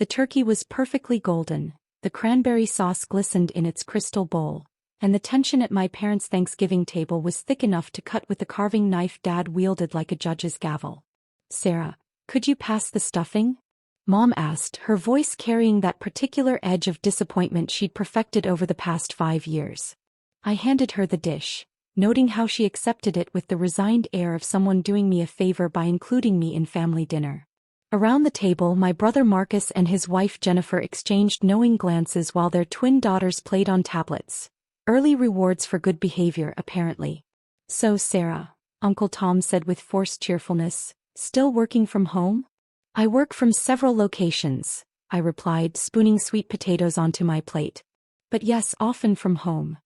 The turkey was perfectly golden, the cranberry sauce glistened in its crystal bowl, and the tension at my parents' Thanksgiving table was thick enough to cut with the carving knife Dad wielded like a judge's gavel. "Sarah, could you pass the stuffing?" Mom asked, her voice carrying that particular edge of disappointment she'd perfected over the past 5 years. I handed her the dish, noting how she accepted it with the resigned air of someone doing me a favor by including me in family dinner. Around the table, my brother Marcus and his wife Jennifer exchanged knowing glances while their twin daughters played on tablets. Early rewards for good behavior, apparently. "So, Sarah," Uncle Tom said with forced cheerfulness, "still working from home?" "I work from several locations," I replied, spooning sweet potatoes onto my plate. "But yes, often from home."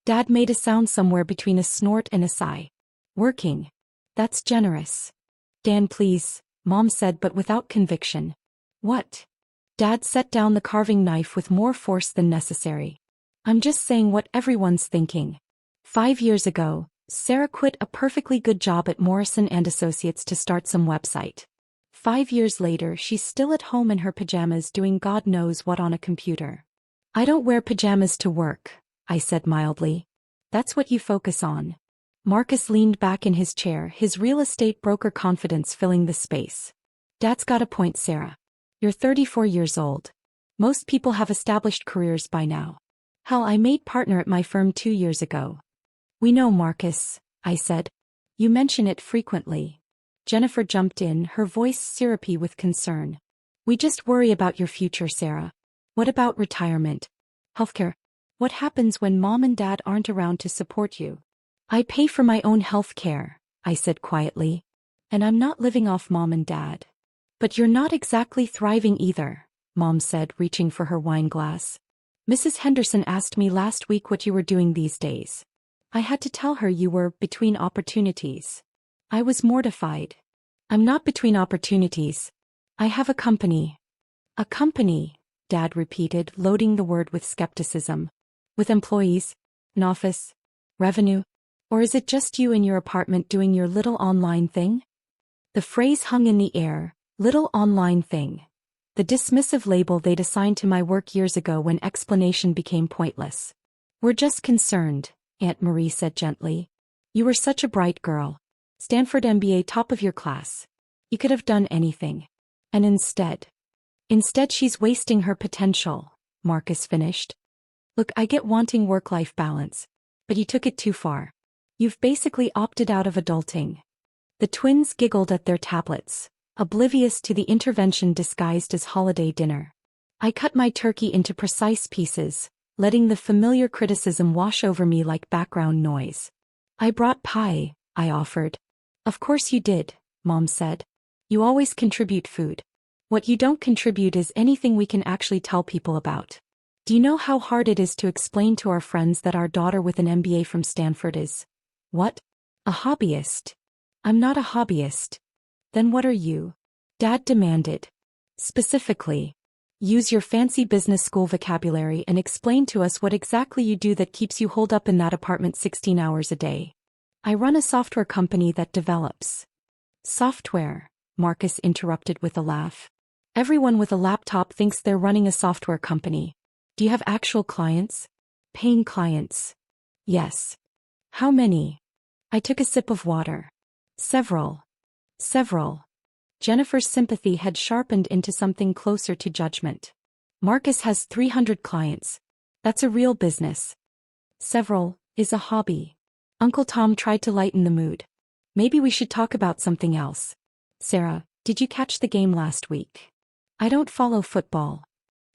Dad made a sound somewhere between a snort and a sigh. "Working? That's generous." "Dan, please," Mom said but without conviction. "What?" Dad set down the carving knife with more force than necessary. "I'm just saying what everyone's thinking. 5 years ago, Sarah quit a perfectly good job at Morrison & Associates to start some website. 5 years later, she's still at home in her pajamas doing God knows what on a computer." "I don't wear pajamas to work," I said mildly. "That's what you focus on." Marcus leaned back in his chair, his real estate broker confidence filling the space. "Dad's got a point, Sarah. You're 34 years old. Most people have established careers by now. Hell, I made partner at my firm 2 years ago." "We know, Marcus," I said. "You mention it frequently." Jennifer jumped in, her voice syrupy with concern. "We just worry about your future, Sarah. What about retirement? Healthcare? What happens when Mom and Dad aren't around to support you?" "I pay for my own health care," I said quietly. "And I'm not living off Mom and Dad." "But you're not exactly thriving either," Mom said, reaching for her wine glass. "Mrs. Henderson asked me last week what you were doing these days. I had to tell her you were between opportunities." I was mortified. "I'm not between opportunities. I have a company." "A company," Dad repeated, loading the word with skepticism. "With employees? An office? Revenue? Or is it just you in your apartment doing your little online thing?" The phrase hung in the air, little online thing. The dismissive label they'd assigned to my work years ago when explanation became pointless. "We're just concerned," Aunt Marie said gently. "You were such a bright girl. Stanford MBA, top of your class. You could have done anything. And instead she's wasting her potential," Marcus finished. "Look, I get wanting work-life balance. But you took it too far. You've basically opted out of adulting." The twins giggled at their tablets, oblivious to the intervention disguised as holiday dinner. I cut my turkey into precise pieces, letting the familiar criticism wash over me like background noise. "I brought pie," I offered. "Of course you did," Mom said. "You always contribute food. What you don't contribute is anything we can actually tell people about. Do you know how hard it is to explain to our friends that our daughter with an MBA from Stanford is, what? A hobbyist." "I'm not a hobbyist." "Then what are you?" Dad demanded. "Specifically, use your fancy business school vocabulary and explain to us what exactly you do that keeps you holed up in that apartment 16 hours a day." "I run a software company that develops." "Software," Marcus interrupted with a laugh. "Everyone with a laptop thinks they're running a software company. Do you have actual clients?" "Paying clients." "Yes." "How many?" I took a sip of water. "Several." "Several." Jennifer's sympathy had sharpened into something closer to judgment. "Marcus has 300 clients. That's a real business. Several is a hobby." Uncle Tom tried to lighten the mood. "Maybe we should talk about something else. Sarah, did you catch the game last week?" "I don't follow football."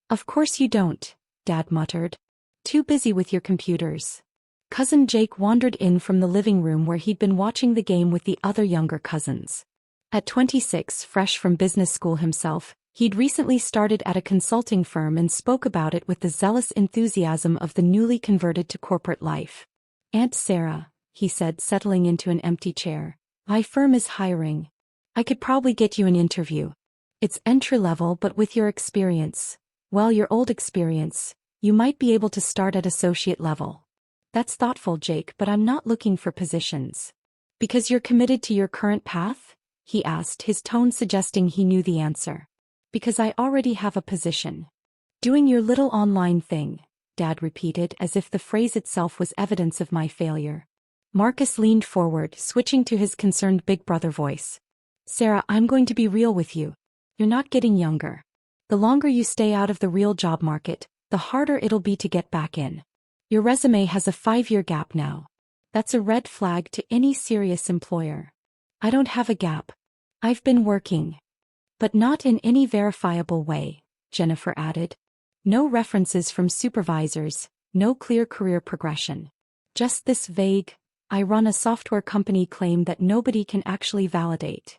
"Of course you don't," Dad muttered. "Too busy with your computers." Cousin Jake wandered in from the living room where he'd been watching the game with the other younger cousins. At 26, fresh from business school himself, he'd recently started at a consulting firm and spoke about it with the zealous enthusiasm of the newly converted to corporate life. "Aunt Sarah," he said, settling into an empty chair, "my firm is hiring. I could probably get you an interview. It's entry-level, but with your experience, well, your old experience, you might be able to start at associate level." "That's thoughtful, Jake, but I'm not looking for positions." "Because you're committed to your current path?" he asked, his tone suggesting he knew the answer. Because I already have a position. Doing your little online thing, Dad repeated as if the phrase itself was evidence of my failure. Marcus leaned forward, switching to his concerned big brother voice. Sarah, I'm going to be real with you. You're not getting younger. The longer you stay out of the real job market, the harder it'll be to get back in. Your resume has a 5-year gap now. That's a red flag to any serious employer. I don't have a gap. I've been working. But not in any verifiable way, Jennifer added. No references from supervisors, no clear career progression. Just this vague, I run a software company claim that nobody can actually validate.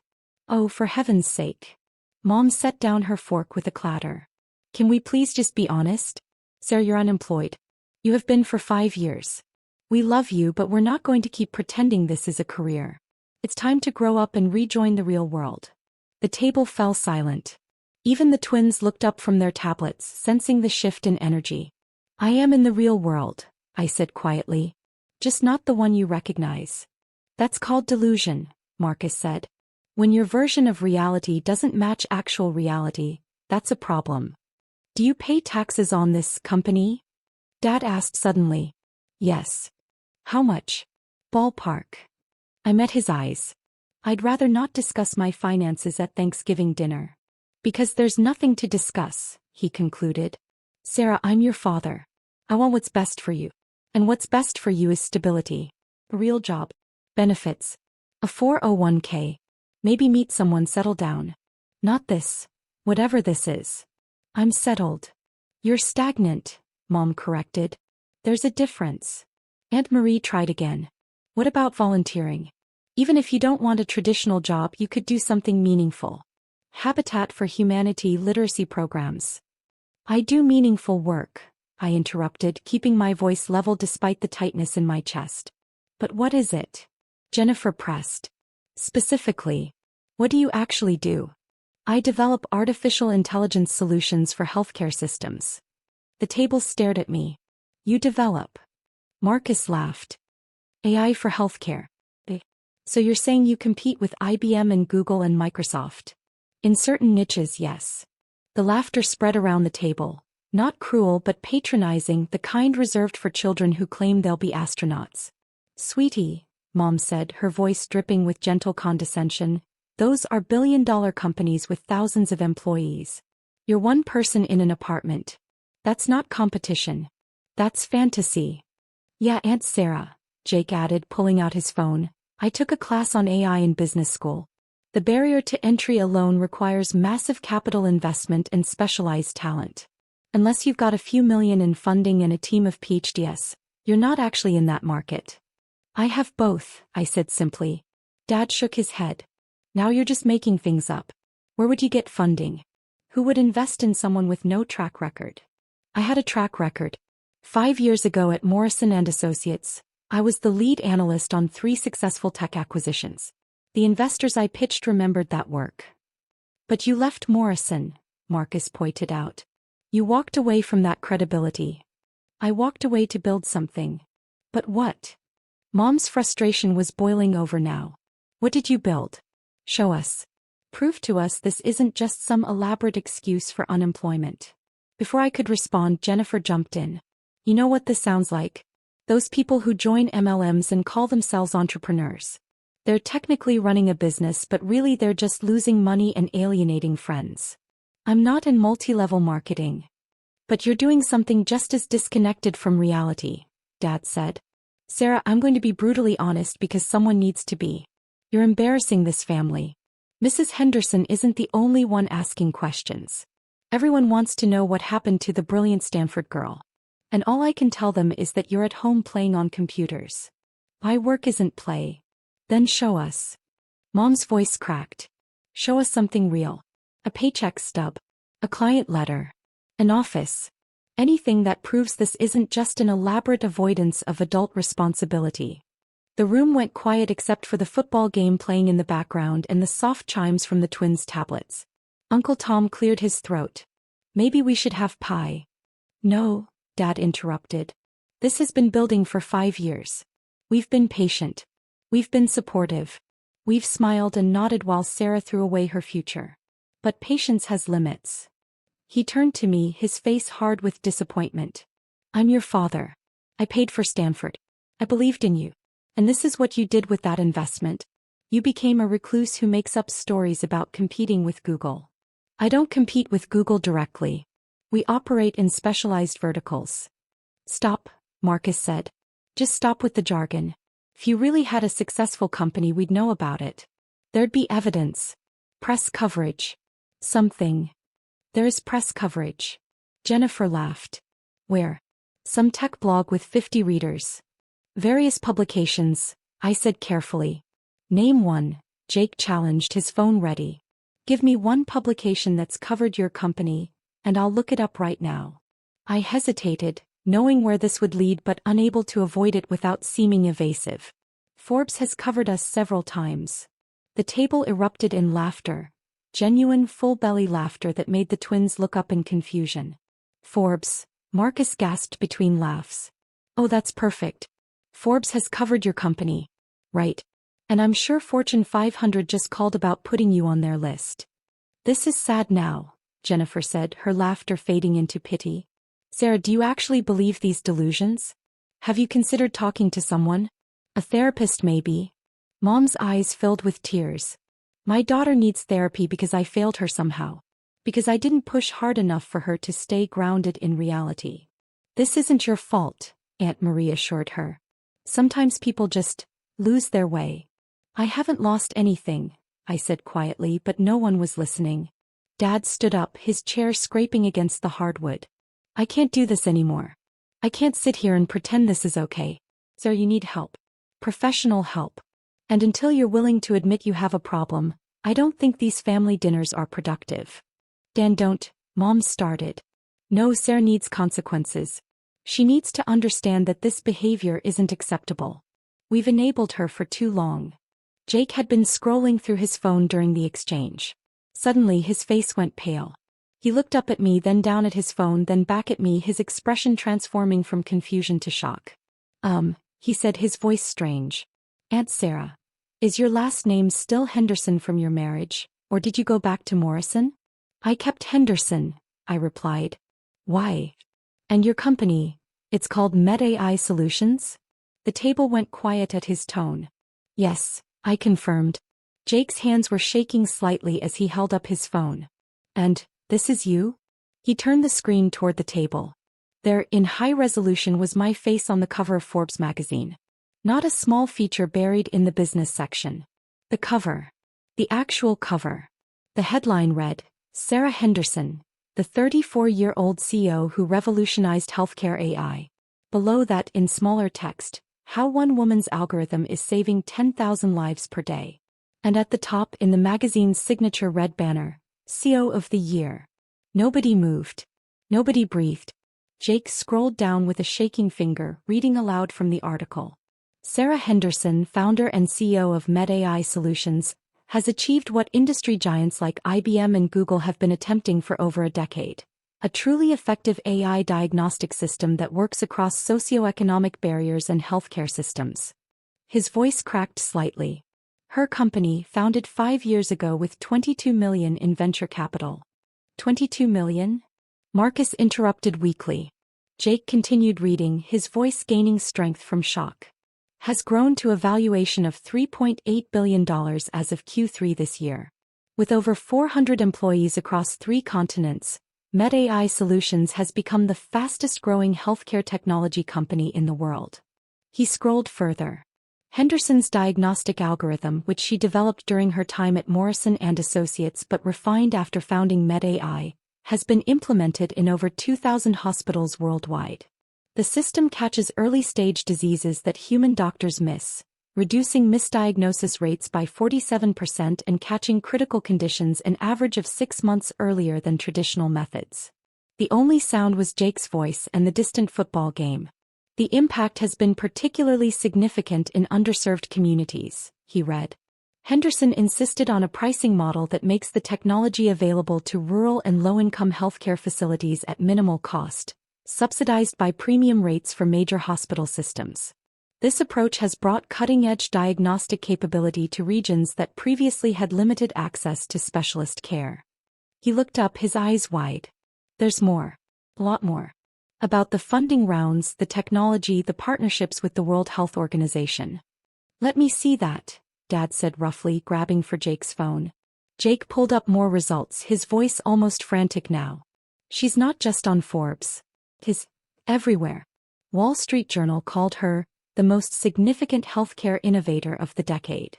Oh, for heaven's sake. Mom set down her fork with a clatter. Can we please just be honest? Sarah, you're unemployed. You have been for 5 years. We love you, but we're not going to keep pretending this is a career. It's time to grow up and rejoin the real world. The table fell silent. Even the twins looked up from their tablets, sensing the shift in energy. I am in the real world, I said quietly. Just not the one you recognize. That's called delusion, Marcus said. When your version of reality doesn't match actual reality, that's a problem. Do you pay taxes on this company? Dad asked suddenly. Yes. How much? Ballpark. I met his eyes. I'd rather not discuss my finances at Thanksgiving dinner. Because there's nothing to discuss, he concluded. Sarah, I'm your father. I want what's best for you. And what's best for you is stability. A real job. Benefits. A 401k. Maybe meet someone, settle down. Not this. Whatever this is. I'm settled. You're stagnant, Mom corrected. There's a difference. Aunt Marie tried again. What about volunteering? Even if you don't want a traditional job, you could do something meaningful. Habitat for Humanity literacy programs. I do meaningful work, I interrupted, keeping my voice level despite the tightness in my chest. But what is it? Jennifer pressed. Specifically, what do you actually do? I develop artificial intelligence solutions for healthcare systems. The table stared at me. You develop. Marcus laughed. AI for healthcare. So you're saying you compete with IBM and Google and Microsoft? In certain niches, yes. The laughter spread around the table. Not cruel but patronizing, the kind reserved for children who claim they'll be astronauts. Sweetie, Mom said, her voice dripping with gentle condescension, those are billion-dollar companies with thousands of employees. You're one person in an apartment. That's not competition. That's fantasy. Yeah, Aunt Sarah, Jake added, pulling out his phone. I took a class on AI in business school. The barrier to entry alone requires massive capital investment and specialized talent. Unless you've got a few million in funding and a team of PhDs, you're not actually in that market. I have both, I said simply. Dad shook his head. Now you're just making things up. Where would you get funding? Who would invest in someone with no track record? I had a track record. 5 years ago at Morrison & Associates, I was the lead analyst on 3 successful tech acquisitions. The investors I pitched remembered that work. But you left Morrison, Marcus pointed out. You walked away from that credibility. I walked away to build something. But what? Mom's frustration was boiling over now. What did you build? Show us. Prove to us this isn't just some elaborate excuse for unemployment. Before I could respond, Jennifer jumped in. You know what this sounds like? Those people who join MLMs and call themselves entrepreneurs. They're technically running a business, but really they're just losing money and alienating friends. I'm not in multi-level marketing. But you're doing something just as disconnected from reality, Dad said. Sarah, I'm going to be brutally honest because someone needs to be. You're embarrassing this family. Mrs. Henderson isn't the only one asking questions. Everyone wants to know what happened to the brilliant Stanford girl. And all I can tell them is that you're at home playing on computers. My work isn't play. Then show us. Mom's voice cracked. Show us something real. A paycheck stub. A client letter. An office. Anything that proves this isn't just an elaborate avoidance of adult responsibility. The room went quiet except for the football game playing in the background and the soft chimes from the twins' tablets. Uncle Tom cleared his throat. Maybe we should have pie. No, Dad interrupted. This has been building for 5 years. We've been patient. We've been supportive. We've smiled and nodded while Sarah threw away her future. But patience has limits. He turned to me, his face hard with disappointment. I'm your father. I paid for Stanford. I believed in you. And this is what you did with that investment. You became a recluse who makes up stories about competing with Google. I don't compete with Google directly. We operate in specialized verticals. Stop, Marcus said. Just stop with the jargon. If you really had a successful company, we'd know about it. There'd be evidence. Press coverage. Something. There is press coverage. Jennifer laughed. Where? Some tech blog with 50 readers. Various publications, I said carefully. Name one, Jake challenged, his phone ready. Give me one publication that's covered your company, and I'll look it up right now. I hesitated, knowing where this would lead but unable to avoid it without seeming evasive. Forbes has covered us several times. The table erupted in laughter. Genuine full-belly laughter that made the twins look up in confusion. Forbes, Marcus gasped between laughs. Oh, that's perfect. Forbes has covered your company. Right. And I'm sure Fortune 500 just called about putting you on their list. This is sad now, Jennifer said, her laughter fading into pity. Sarah, do you actually believe these delusions? Have you considered talking to someone? A therapist maybe? Mom's eyes filled with tears. My daughter needs therapy because I failed her somehow. Because I didn't push hard enough for her to stay grounded in reality. This isn't your fault, Aunt Marie assured her. Sometimes people just lose their way. I haven't lost anything, I said quietly, but no one was listening. Dad stood up, his chair scraping against the hardwood. I can't do this anymore. I can't sit here and pretend this is okay. Sir, you need help. Professional help. And until you're willing to admit you have a problem, I don't think these family dinners are productive. Dan, don't, Mom started. No, Sarah needs consequences. She needs to understand that this behavior isn't acceptable. We've enabled her for too long. Jake had been scrolling through his phone during the exchange. Suddenly his face went pale. He looked up at me, then down at his phone, then back at me, his expression transforming from confusion to shock. He said, his voice strange. Aunt Sarah, is your last name still Henderson from your marriage, or did you go back to Morrison? I kept Henderson, I replied. Why? And your company, it's called years.I Solutions? The table went quiet at his tone. Yes, I confirmed. Jake's hands were shaking slightly as he held up his phone. And, this is you? He turned the screen toward the table. There, in high resolution, was my face on the cover of Forbes magazine. Not a small feature buried in the business section. The cover. The actual cover. The headline read, Sarah Henderson, the 34-year-old CEO who revolutionized healthcare AI. Below that, in smaller text, how one woman's algorithm is saving 10,000 lives per day. And at the top, in the magazine's signature red banner, CEO of the Year. Nobody moved. Nobody breathed. Jake scrolled down with a shaking finger, reading aloud from the article. Sarah Henderson, founder and CEO of years.I Solutions, has achieved what industry giants like IBM and Google have been attempting for over a decade. A truly effective AI diagnostic system that works across socioeconomic barriers and healthcare systems. His voice cracked slightly. Her company, founded 5 years ago with $22 million in venture capital. $22 million? Marcus interrupted weakly. Jake continued reading, his voice gaining strength from shock. Has grown to a valuation of $3.8 billion as of Q3 this year. With over 400 employees across 3 continents, years.I Solutions has become the fastest-growing healthcare technology company in the world. He scrolled further. Henderson's diagnostic algorithm, which she developed during her time at Morrison & Associates but refined after founding years.I, has been implemented in over 2,000 hospitals worldwide. The system catches early-stage diseases that human doctors miss, reducing misdiagnosis rates by 47% and catching critical conditions an average of 6 months earlier than traditional methods. The only sound was Jake's voice and the distant football game. The impact has been particularly significant in underserved communities, he read. Henderson insisted on a pricing model that makes the technology available to rural and low-income healthcare facilities at minimal cost, subsidized by premium rates for major hospital systems. This approach has brought cutting-edge diagnostic capability to regions that previously had limited access to specialist care. He looked up, his eyes wide. There's more. A lot more. About the funding rounds, the technology, the partnerships with the World Health Organization. Let me see that, Dad said roughly, grabbing for Jake's phone. Jake pulled up more results, his voice almost frantic now. She's not just on Forbes. She's everywhere. Wall Street Journal called her the most significant healthcare innovator of the decade.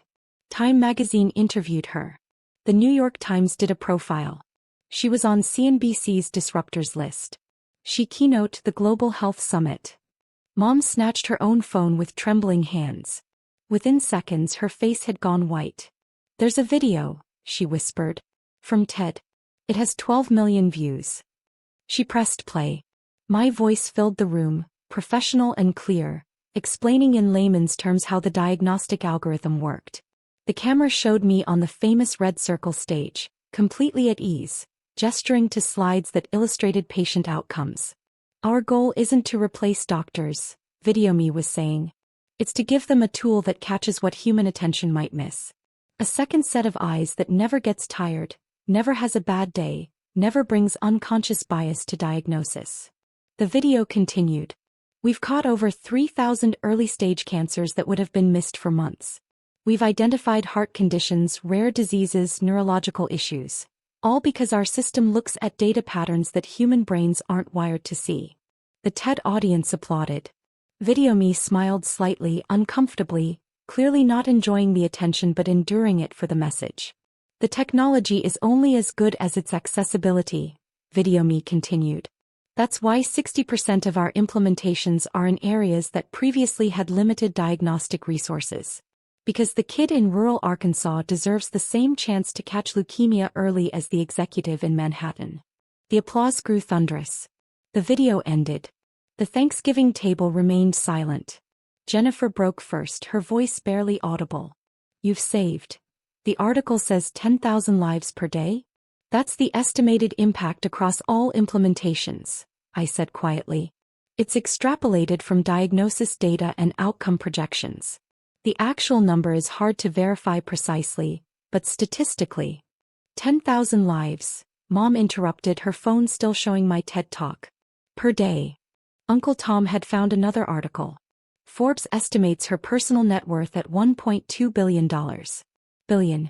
Time magazine interviewed her. The New York Times did a profile. She was on CNBC's Disruptors list. She keynoted the Global Health Summit. Mom snatched her own phone with trembling hands. Within seconds her face had gone white. There's a video, she whispered. From TED. It has 12 million views. She pressed play. My voice filled the room, professional and clear, explaining in layman's terms how the diagnostic algorithm worked. The camera showed me on the famous red circle stage, completely at ease, gesturing to slides that illustrated patient outcomes. Our goal isn't to replace doctors, Video Me was saying. It's to give them a tool that catches what human attention might miss. A second set of eyes that never gets tired, never has a bad day, never brings unconscious bias to diagnosis. The video continued. We've caught over 3,000 early-stage cancers that would have been missed for months. We've identified heart conditions, rare diseases, neurological issues. All because our system looks at data patterns that human brains aren't wired to see. The TED audience applauded. Video Me smiled slightly, uncomfortably, clearly not enjoying the attention but enduring it for the message. The technology is only as good as its accessibility, Video Me continued. That's why 60% of our implementations are in areas that previously had limited diagnostic resources. Because the kid in rural Arkansas deserves the same chance to catch leukemia early as the executive in Manhattan. The applause grew thunderous. The video ended. The Thanksgiving table remained silent. Jennifer broke first, her voice barely audible. You've saved. The article says 10,000 lives per day? That's the estimated impact across all implementations, I said quietly. It's extrapolated from diagnosis data and outcome projections. The actual number is hard to verify precisely, but statistically. 10,000 lives, Mom interrupted, her phone still showing my TED Talk. Per day. Uncle Tom had found another article. Forbes estimates her personal net worth at $1.2 billion. Billion.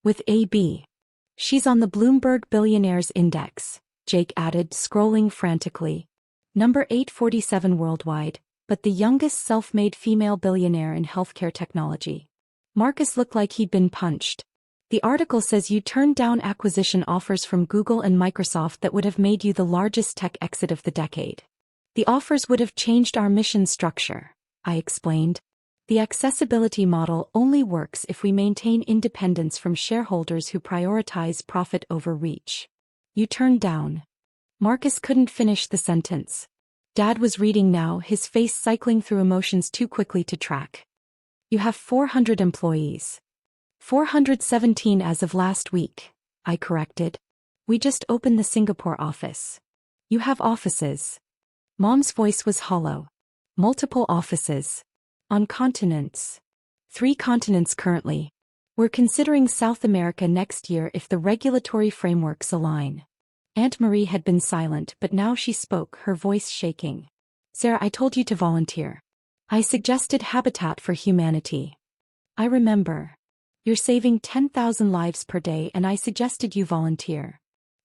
With a B. She's on the Bloomberg Billionaires Index, Jake added, scrolling frantically. Number 847 worldwide. But the youngest self-made female billionaire in healthcare technology. Marcus looked like he'd been punched. The article says you turned down acquisition offers from Google and Microsoft that would have made you the largest tech exit of the decade. The offers would have changed our mission structure, I explained. The accessibility model only works if we maintain independence from shareholders who prioritize profit over reach. You turned down. Marcus couldn't finish the sentence. Dad was reading now, his face cycling through emotions too quickly to track. You have 400 employees. 417 as of last week, I corrected. We just opened the Singapore office. You have offices. Mom's voice was hollow. Multiple offices. On continents. 3 continents currently. We're considering South America next year if the regulatory frameworks align. Aunt Marie had been silent, but now she spoke, her voice shaking. Sarah, I told you to volunteer. I suggested Habitat for Humanity. I remember. You're saving 10,000 lives per day and I suggested you volunteer.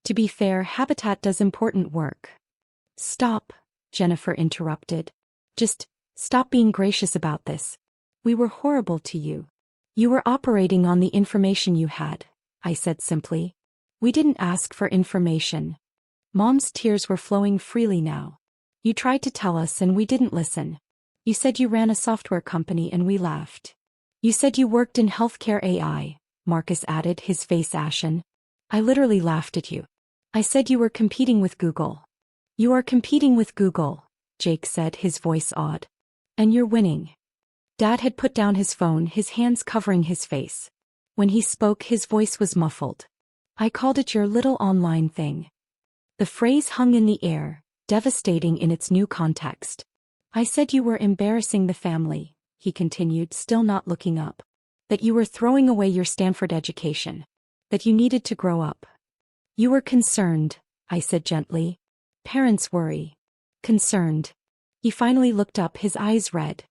To be fair, Habitat does important work. Stop, Jennifer interrupted. Just stop being gracious about this. We were horrible to you. You were operating on the information you had, I said simply. We didn't ask for information. Mom's tears were flowing freely now. You tried to tell us and we didn't listen. You said you ran a software company and we laughed. You said you worked in healthcare AI, Marcus added, his face ashen. I literally laughed at you. I said you were competing with Google. You are competing with Google, Jake said, his voice awed. And you're winning. Dad had put down his phone, his hands covering his face. When he spoke, his voice was muffled. I called it your little online thing. The phrase hung in the air, devastating in its new context. I said you were embarrassing the family, he continued, still not looking up. That you were throwing away your Stanford education. That you needed to grow up. You were concerned, I said gently. Parents worry. Concerned. He finally looked up, his eyes red.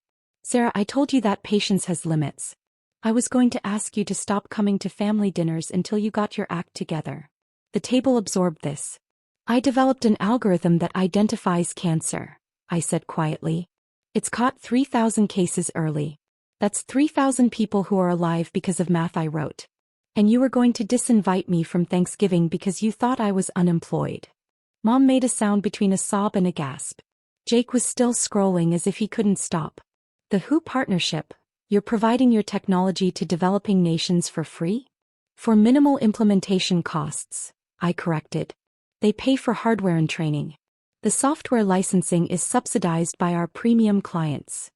Sarah, I told you that patience has limits. I was going to ask you to stop coming to family dinners until you got your act together. The table absorbed this. I developed an algorithm that identifies cancer, I said quietly. It's caught 3,000 cases early. That's 3,000 people who are alive because of math I wrote. And you were going to disinvite me from Thanksgiving because you thought I was unemployed. Mom made a sound between a sob and a gasp. Jake was still scrolling as if he couldn't stop. The WHO partnership, you're providing your technology to developing nations for free? For minimal implementation costs, I corrected. They pay for hardware and training. The software licensing is subsidized by our premium clients.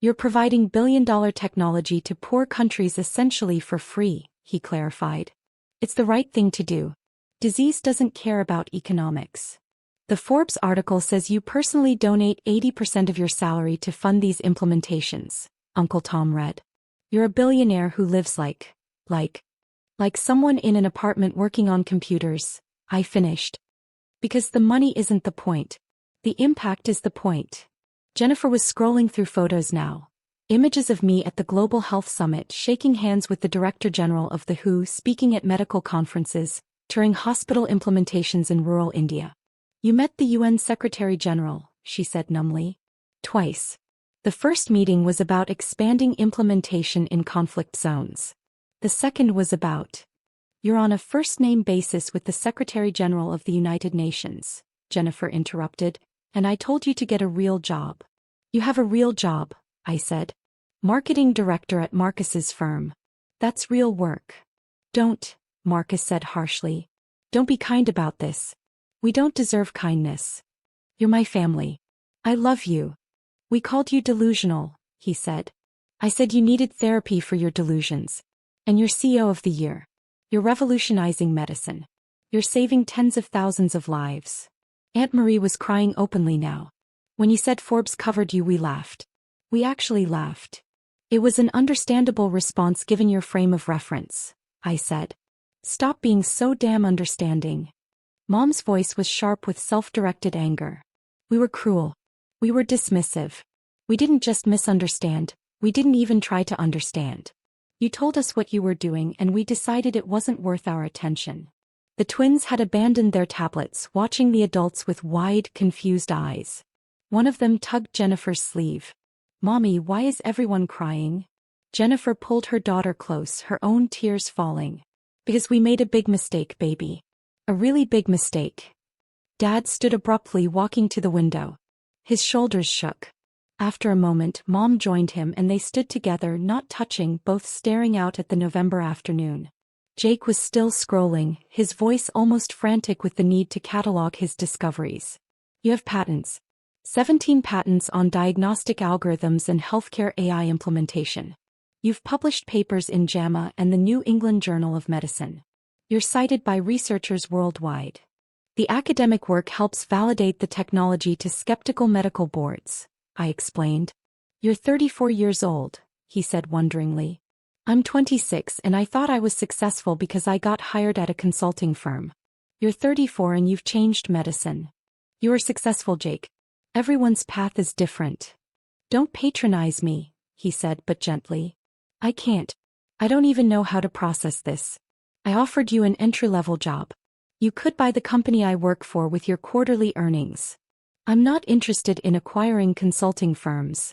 You're providing billion-dollar technology to poor countries essentially for free, he clarified. It's the right thing to do. Disease doesn't care about economics. The Forbes article says you personally donate 80% of your salary to fund these implementations, Uncle Tom read. You're a billionaire who lives like someone in an apartment working on computers, I finished. Because the money isn't the point. The impact is the point. Jennifer was scrolling through photos now. Images of me at the Global Health Summit, shaking hands with the Director General of the WHO, speaking at medical conferences, touring hospital implementations in rural India. You met the UN Secretary General, she said numbly. Twice. The first meeting was about expanding implementation in conflict zones. The second was about, you're on a first-name basis with the Secretary General of the United Nations, Jennifer interrupted, and I told you to get a real job. You have a real job, I said. Marketing director at Marcus's firm. That's real work. Don't, Marcus said harshly. Don't be kind about this. We don't deserve kindness. You're my family. I love you. We called you delusional, he said. I said you needed therapy for your delusions. And you're CEO of the year. You're revolutionizing medicine. You're saving tens of thousands of lives. Aunt Marie was crying openly now. When you said Forbes covered you, we laughed. We actually laughed. It was an understandable response given your frame of reference, I said. Stop being so damn understanding. Mom's voice was sharp with self-directed anger. We were cruel. We were dismissive. We didn't just misunderstand, we didn't even try to understand. You told us what you were doing and we decided it wasn't worth our attention. The twins had abandoned their tablets, watching the adults with wide, confused eyes. One of them tugged Jennifer's sleeve. Mommy, why is everyone crying? Jennifer pulled her daughter close, her own tears falling. Because we made a big mistake, baby. A really big mistake. Dad stood abruptly, walking to the window. His shoulders shook. After a moment, Mom joined him and they stood together, not touching, both staring out at the November afternoon. Jake was still scrolling, his voice almost frantic with the need to catalog his discoveries. You have patents. 17 patents on diagnostic algorithms and healthcare AI implementation. You've published papers in JAMA and the New England Journal of Medicine. You're cited by researchers worldwide. The academic work helps validate the technology to skeptical medical boards, I explained. You're 34 years old, he said wonderingly. I'm 26 and I thought I was successful because I got hired at a consulting firm. You're 34 and you've changed medicine. You are successful, Jake. Everyone's path is different. Don't patronize me, he said, but gently. I can't. I don't even know how to process this. I offered you an entry-level job. You could buy the company I work for with your quarterly earnings. I'm not interested in acquiring consulting firms.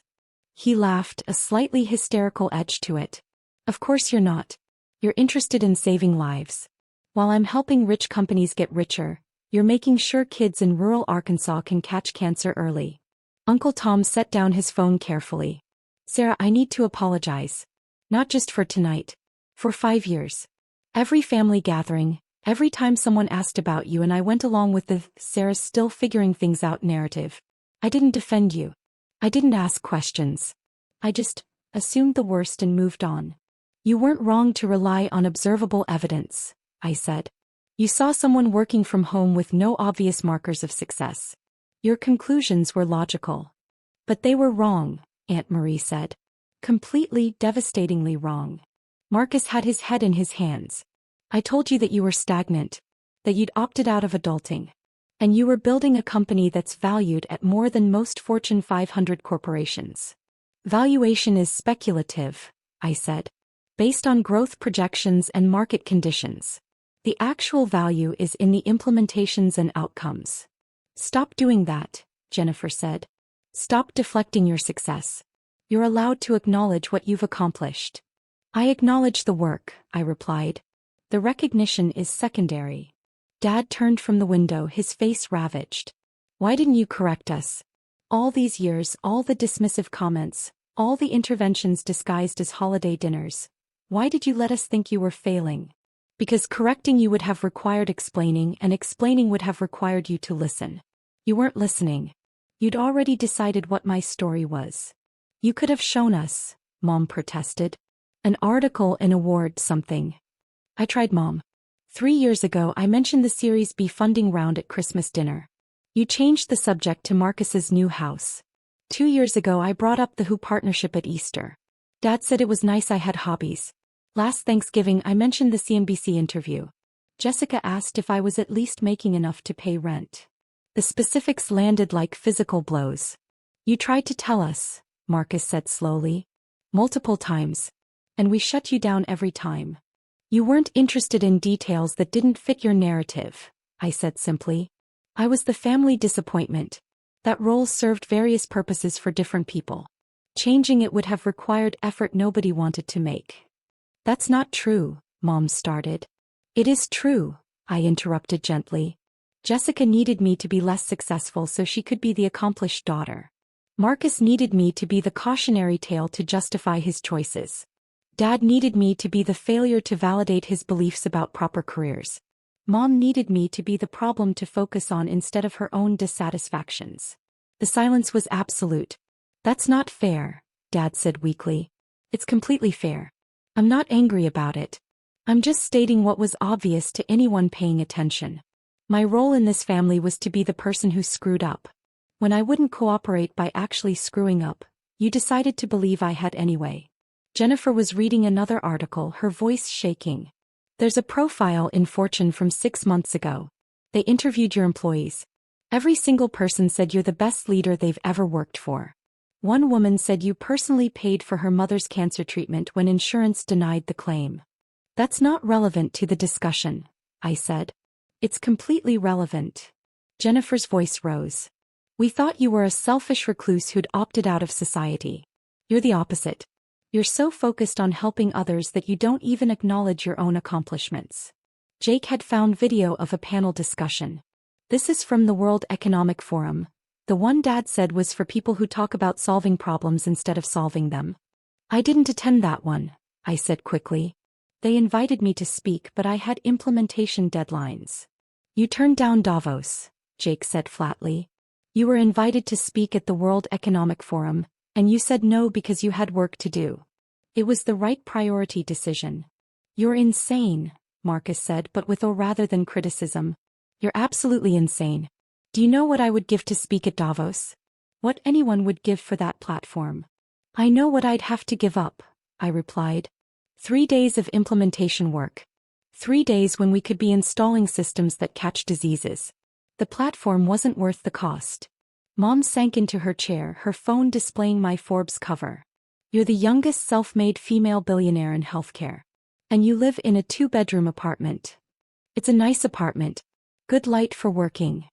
He laughed, a slightly hysterical edge to it. Of course you're not. You're interested in saving lives. While I'm helping rich companies get richer, you're making sure kids in rural Arkansas can catch cancer early. Uncle Tom set down his phone carefully. Sarah, I need to apologize. Not just for tonight. For 5 years. Every family gathering, every time someone asked about you and I went along with the Sarah's still figuring things out narrative. I didn't defend you. I didn't ask questions. I just assumed the worst and moved on. You weren't wrong to rely on observable evidence, I said. You saw someone working from home with no obvious markers of success. Your conclusions were logical. But they were wrong, Aunt Marie said. Completely, devastatingly wrong. Marcus had his head in his hands. I told you that you were stagnant. that you'd opted out of adulting. And you were building a company that's valued at more than most Fortune 500 corporations. Valuation is speculative, I said, based on growth projections and market conditions. The actual value is in the implementations and outcomes. Stop doing that, Jennifer said. Stop deflecting your success. You're allowed to acknowledge what you've accomplished. I acknowledge the work, I replied. The recognition is secondary. Dad turned from the window, his face ravaged. Why didn't you correct us? All these years, all the dismissive comments, all the interventions disguised as holiday dinners. Why did you let us think you were failing? Because correcting you would have required explaining, and explaining would have required you to listen. You weren't listening. You'd already decided what my story was. You could have shown us, Mom protested. An article, an award, something. I tried, Mom. 3 years ago I mentioned the Series B funding round at Christmas dinner. You changed the subject to Marcus's new house. 2 years ago I brought up the Who partnership at Easter. Dad said it was nice I had hobbies. Last Thanksgiving I mentioned the CNBC interview. Jessica asked if I was at least making enough to pay rent. The specifics landed like physical blows. You tried to tell us, Marcus said slowly. Multiple times. And we shut you down every time. You weren't interested in details that didn't fit your narrative, I said simply. I was the family disappointment. That role served various purposes for different people. Changing it would have required effort nobody wanted to make. That's not true, Mom started. It is true, I interrupted gently. Jessica needed me to be less successful so she could be the accomplished daughter. Marcus needed me to be the cautionary tale to justify his choices. Dad needed me to be the failure to validate his beliefs about proper careers. Mom needed me to be the problem to focus on instead of her own dissatisfactions. The silence was absolute. That's not fair, Dad said weakly. It's completely fair. I'm not angry about it. I'm just stating what was obvious to anyone paying attention. My role in this family was to be the person who screwed up. When I wouldn't cooperate by actually screwing up, you decided to believe I had anyway. Jennifer was reading another article, her voice shaking. There's a profile in Fortune from 6 months ago. They interviewed your employees. Every single person said you're the best leader they've ever worked for. One woman said you personally paid for her mother's cancer treatment when insurance denied the claim. That's not relevant to the discussion, I said. It's completely relevant. Jennifer's voice rose. We thought you were a selfish recluse who'd opted out of society. You're the opposite. You're so focused on helping others that you don't even acknowledge your own accomplishments. Jake had found video of a panel discussion. This is from the World Economic Forum. The one Dad said was for people who talk about solving problems instead of solving them. I didn't attend that one, I said quickly. They invited me to speak, but I had implementation deadlines. You turned down Davos, Jake said flatly. You were invited to speak at the World Economic Forum, and you said no because you had work to do. It was the right priority decision. You're insane, Marcus said, but with a rather than criticism. You're absolutely insane. Do you know what I would give to speak at Davos? What anyone would give for that platform. I know what I'd have to give up, I replied. 3 days of implementation work. 3 days when we could be installing systems that catch diseases. The platform wasn't worth the cost. Mom sank into her chair, her phone displaying my Forbes cover. You're the youngest self-made female billionaire in healthcare. And you live in a 2-bedroom apartment. It's a nice apartment. Good light for working.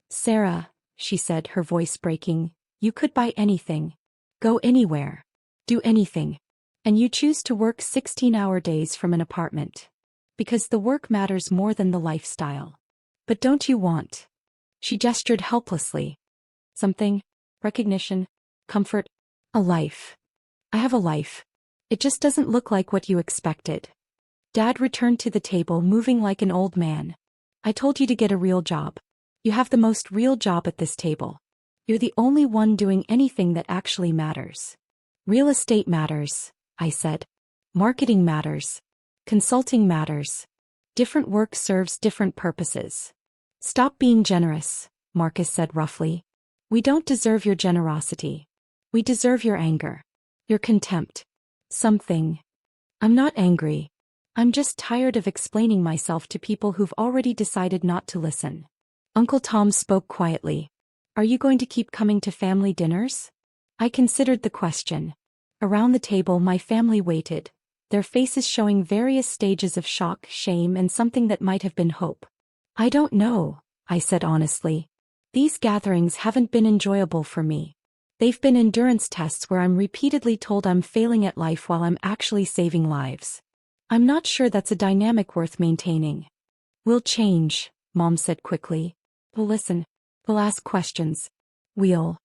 Sarah, she said, her voice breaking, you could buy anything. Go anywhere. Do anything. And you choose to work 16-hour days from an apartment. Because the work matters more than the lifestyle. But don't you want? She gestured helplessly. Something, recognition, comfort, a life. I have a life. It just doesn't look like what you expected. Dad returned to the table, moving like an old man. I told you to get a real job. You have the most real job at this table. You're the only one doing anything that actually matters. Real estate matters, I said. Marketing matters. Consulting matters. Different work serves different purposes. Stop being generous, Marcus said roughly. We don't deserve your generosity. We deserve your anger. Your contempt. Something. I'm not angry. I'm just tired of explaining myself to people who've already decided not to listen. Uncle Tom spoke quietly. Are you going to keep coming to family dinners? I considered the question. Around the table my family waited, their faces showing various stages of shock, shame, and something that might have been hope. I don't know, I said honestly. These gatherings haven't been enjoyable for me. They've been endurance tests where I'm repeatedly told I'm failing at life while I'm actually saving lives. I'm not sure that's a dynamic worth maintaining. We'll change, Mom said quickly. We'll listen. We'll ask questions. You'll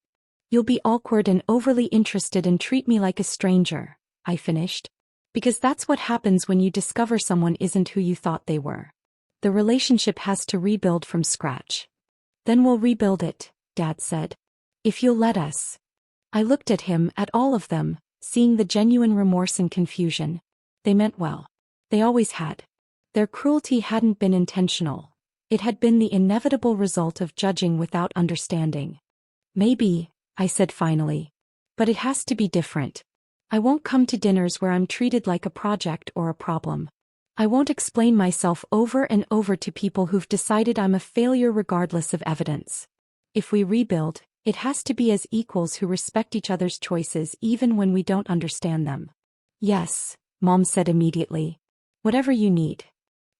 be awkward and overly interested and treat me like a stranger, I finished. Because that's what happens when you discover someone isn't who you thought they were. The relationship has to rebuild from scratch. Then we'll rebuild it, Dad said. If you'll let us. I looked at him, at all of them, seeing the genuine remorse and confusion. They meant well. They always had. Their cruelty hadn't been intentional. It had been the inevitable result of judging without understanding. Maybe, I said finally. But it has to be different. I won't come to dinners where I'm treated like a project or a problem. I won't explain myself over and over to people who've decided I'm a failure regardless of evidence. If we rebuild, it has to be as equals who respect each other's choices even when we don't understand them. Yes, Mom said immediately. Whatever you need.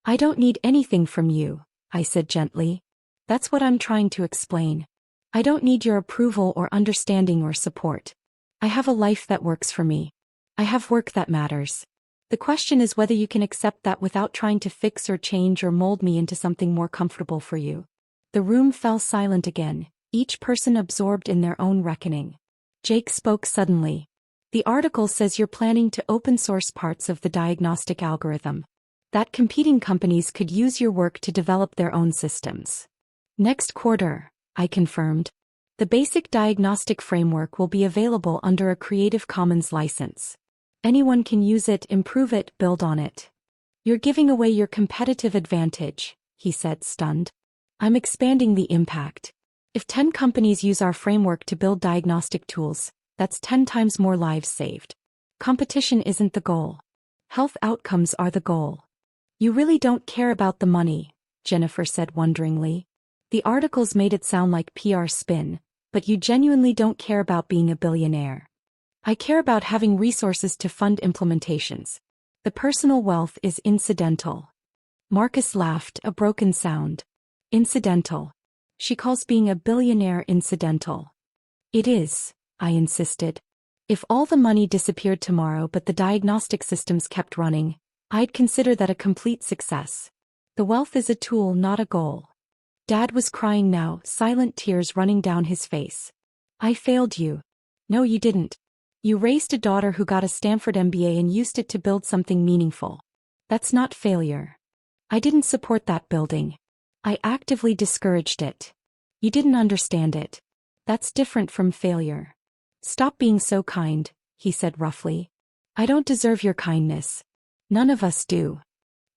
I don't need anything from you, I said gently. That's what I'm trying to explain. I don't need your approval or understanding or support. I have a life that works for me. I have work that matters. The question is whether you can accept that without trying to fix or change or mold me into something more comfortable for you. The room fell silent again, each person absorbed in their own reckoning. Jake spoke suddenly. The article says you're planning to open source parts of the diagnostic algorithm. That competing companies could use your work to develop their own systems. Next quarter, I confirmed. The basic diagnostic framework will be available under a Creative Commons license. Anyone can use it, improve it, build on it. You're giving away your competitive advantage, he said, stunned. I'm expanding the impact. If 10 companies use our framework to build diagnostic tools, that's 10 times more lives saved. Competition isn't the goal. Health outcomes are the goal. You really don't care about the money, Jennifer said wonderingly. The articles made it sound like PR spin, but you genuinely don't care about being a billionaire. I care about having resources to fund implementations. The personal wealth is incidental. Marcus laughed, a broken sound. Incidental. She calls being a billionaire incidental. It is, I insisted. If all the money disappeared tomorrow but the diagnostic systems kept running, I'd consider that a complete success. The wealth is a tool, not a goal. Dad was crying now, silent tears running down his face. I failed you. No, you didn't. You raised a daughter who got a Stanford MBA and used it to build something meaningful. That's not failure. I didn't support that building. I actively discouraged it. You didn't understand it. That's different from failure. Stop being so kind, he said roughly. I don't deserve your kindness. None of us do.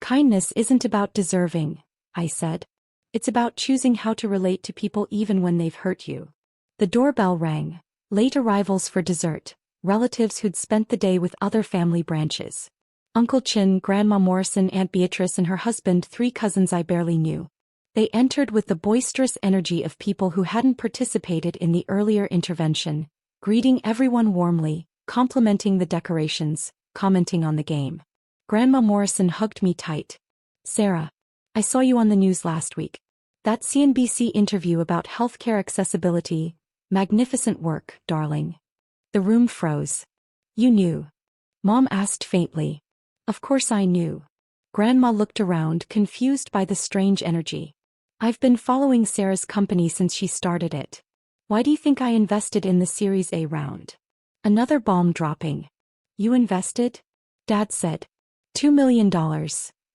Kindness isn't about deserving, I said. It's about choosing how to relate to people even when they've hurt you. The doorbell rang. Late arrivals for dessert, relatives who'd spent the day with other family branches. Uncle Chin, Grandma Morrison, Aunt Beatrice and her husband, 3 cousins I barely knew. They entered with the boisterous energy of people who hadn't participated in the earlier intervention, greeting everyone warmly, complimenting the decorations, commenting on the game. Grandma Morrison hugged me tight. Sarah, I saw you on the news last week. That CNBC interview about healthcare accessibility, magnificent work, darling. The room froze. You knew? Mom asked faintly. Of course I knew. Grandma looked around, confused by the strange energy. I've been following Sarah's company since she started it. Why do you think I invested in the Series A round? Another bomb dropping. You invested? Dad said. $2 million,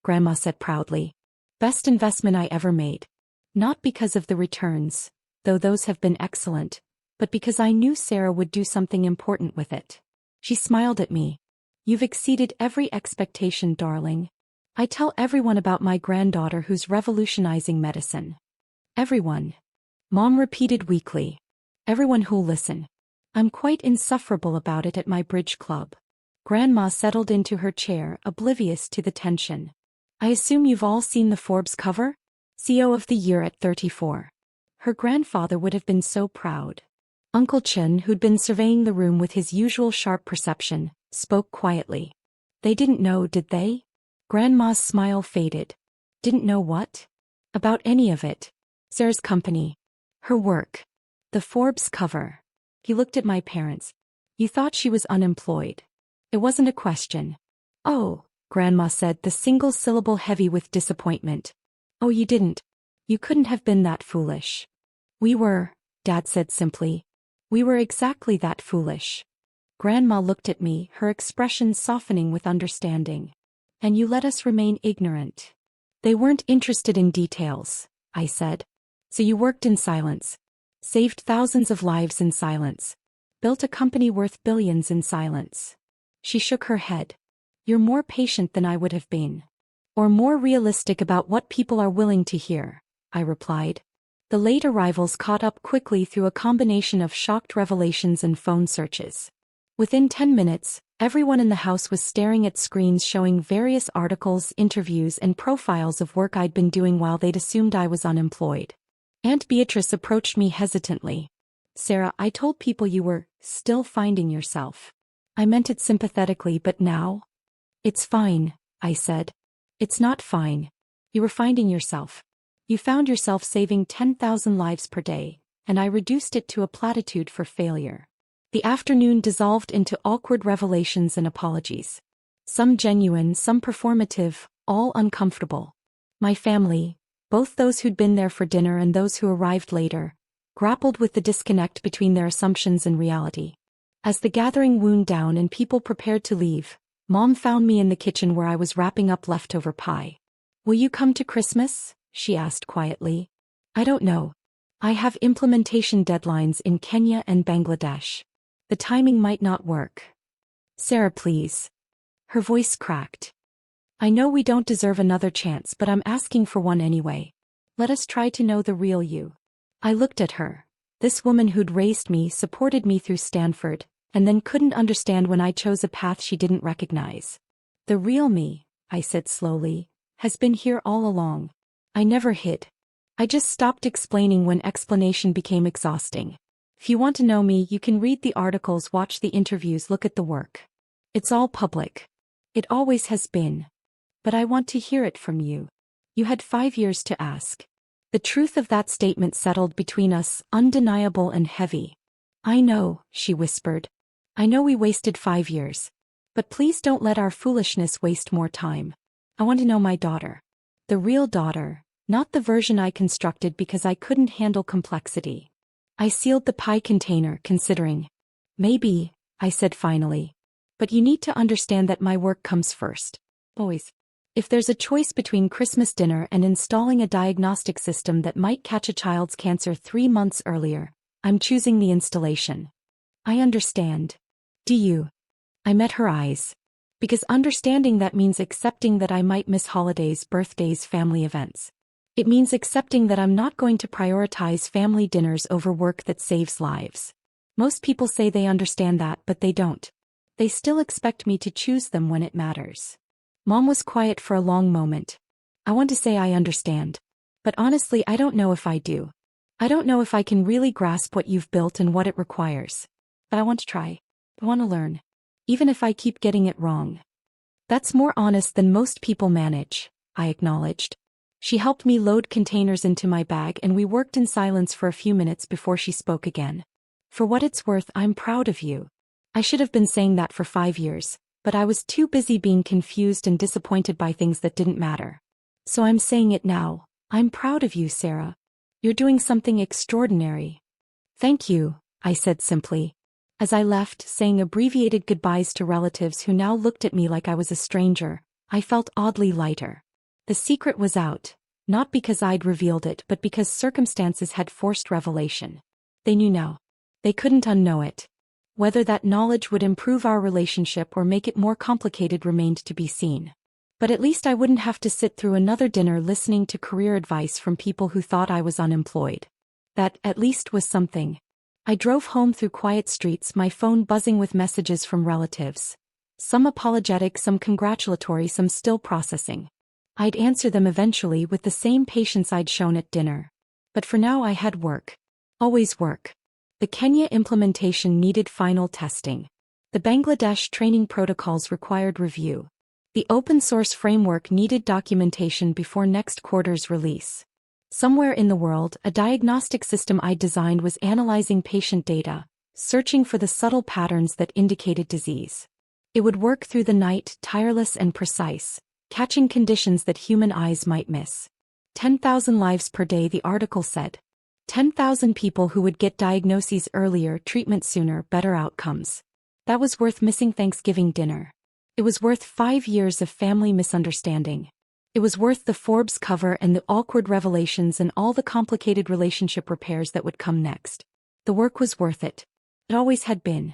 Grandma said proudly. Best investment I ever made. Not because of the returns, though those have been excellent, but because I knew Sarah would do something important with it. She smiled at me. You've exceeded every expectation, darling. I tell everyone about my granddaughter who's revolutionizing medicine. Everyone. Mom repeated weakly. Everyone who'll listen. I'm quite insufferable about it at my bridge club. Grandma settled into her chair, oblivious to the tension. I assume you've all seen the Forbes cover? CEO of the Year at 34. Her grandfather would have been so proud. Uncle Chen, who'd been surveying the room with his usual sharp perception, spoke quietly. They didn't know, did they? Grandma's smile faded. Didn't know what? About any of it. Sarah's company. Her work. The Forbes cover. He looked at my parents. You thought she was unemployed. It wasn't a question. Oh, Grandma said, the single syllable heavy with disappointment. Oh, you didn't. You couldn't have been that foolish. We were, Dad said simply. We were exactly that foolish. Grandma looked at me, her expression softening with understanding. And you let us remain ignorant. They weren't interested in details, I said. So you worked in silence. Saved thousands of lives in silence. Built a company worth billions in silence. She shook her head. You're more patient than I would have been. Or more realistic about what people are willing to hear, I replied. The late arrivals caught up quickly through a combination of shocked revelations and phone searches. Within 10 minutes, everyone in the house was staring at screens showing various articles, interviews, and profiles of work I'd been doing while they'd assumed I was unemployed. Aunt Beatrice approached me hesitantly. Sarah, I told people you were still finding yourself. I meant it sympathetically, but now? It's fine, I said. It's not fine. You were finding yourself. You found yourself saving 10,000 lives per day, and I reduced it to a platitude for failure. The afternoon dissolved into awkward revelations and apologies. Some genuine, some performative, all uncomfortable. My family, both those who'd been there for dinner and those who arrived later, grappled with the disconnect between their assumptions and reality. As the gathering wound down and people prepared to leave, Mom found me in the kitchen where I was wrapping up leftover pie. Will you come to Christmas? She asked quietly. I don't know. I have implementation deadlines in Kenya and Bangladesh. The timing might not work. Sarah, please. Her voice cracked. I know we don't deserve another chance, but I'm asking for one anyway. Let us try to know the real you. I looked at her. This woman who'd raised me, supported me through Stanford, and then couldn't understand when I chose a path she didn't recognize. The real me, I said slowly, has been here all along. I never hid. I just stopped explaining when explanation became exhausting. If you want to know me, you can read the articles, watch the interviews, look at the work. It's all public. It always has been. But I want to hear it from you. You had 5 years to ask. The truth of that statement settled between us, undeniable and heavy. I know, she whispered. I know we wasted 5 years. But please don't let our foolishness waste more time. I want to know my daughter. The real daughter, not the version I constructed because I couldn't handle complexity. I sealed the pie container, considering. Maybe, I said finally. But you need to understand that my work comes first. Boys. If there's a choice between Christmas dinner and installing a diagnostic system that might catch a child's cancer 3 months earlier, I'm choosing the installation. I understand. Do you? I met her eyes. Because understanding that means accepting that I might miss holidays, birthdays, family events. It means accepting that I'm not going to prioritize family dinners over work that saves lives. Most people say they understand that, but they don't. They still expect me to choose them when it matters. Mom was quiet for a long moment. I want to say I understand. But honestly, I don't know if I do. I don't know if I can really grasp what you've built and what it requires. But I want to try. I want to learn. Even if I keep getting it wrong. That's more honest than most people manage, I acknowledged. She helped me load containers into my bag and we worked in silence for a few minutes before she spoke again. For what it's worth, I'm proud of you. I should have been saying that for 5 years. But I was too busy being confused and disappointed by things that didn't matter. So I'm saying it now. I'm proud of you, Sarah. You're doing something extraordinary. Thank you, I said simply. As I left, saying abbreviated goodbyes to relatives who now looked at me like I was a stranger, I felt oddly lighter. The secret was out, not because I'd revealed it, but because circumstances had forced revelation. They knew now. They couldn't unknow it. Whether that knowledge would improve our relationship or make it more complicated remained to be seen. But at least I wouldn't have to sit through another dinner listening to career advice from people who thought I was unemployed. That, at least, was something. I drove home through quiet streets, my phone buzzing with messages from relatives. Some apologetic, some congratulatory, some still processing. I'd answer them eventually with the same patience I'd shown at dinner. But for now I had work. Always work. The Kenya implementation needed final testing. The Bangladesh training protocols required review. The open-source framework needed documentation before next quarter's release. Somewhere in the world, a diagnostic system I designed was analyzing patient data, searching for the subtle patterns that indicated disease. It would work through the night, tireless and precise, catching conditions that human eyes might miss. 10,000 lives per day, the article said. 10,000 people who would get diagnoses earlier, treatment sooner, better outcomes. That was worth missing Thanksgiving dinner. It was worth 5 years of family misunderstanding. It was worth the Forbes cover and the awkward revelations and all the complicated relationship repairs that would come next. The work was worth it. It always had been.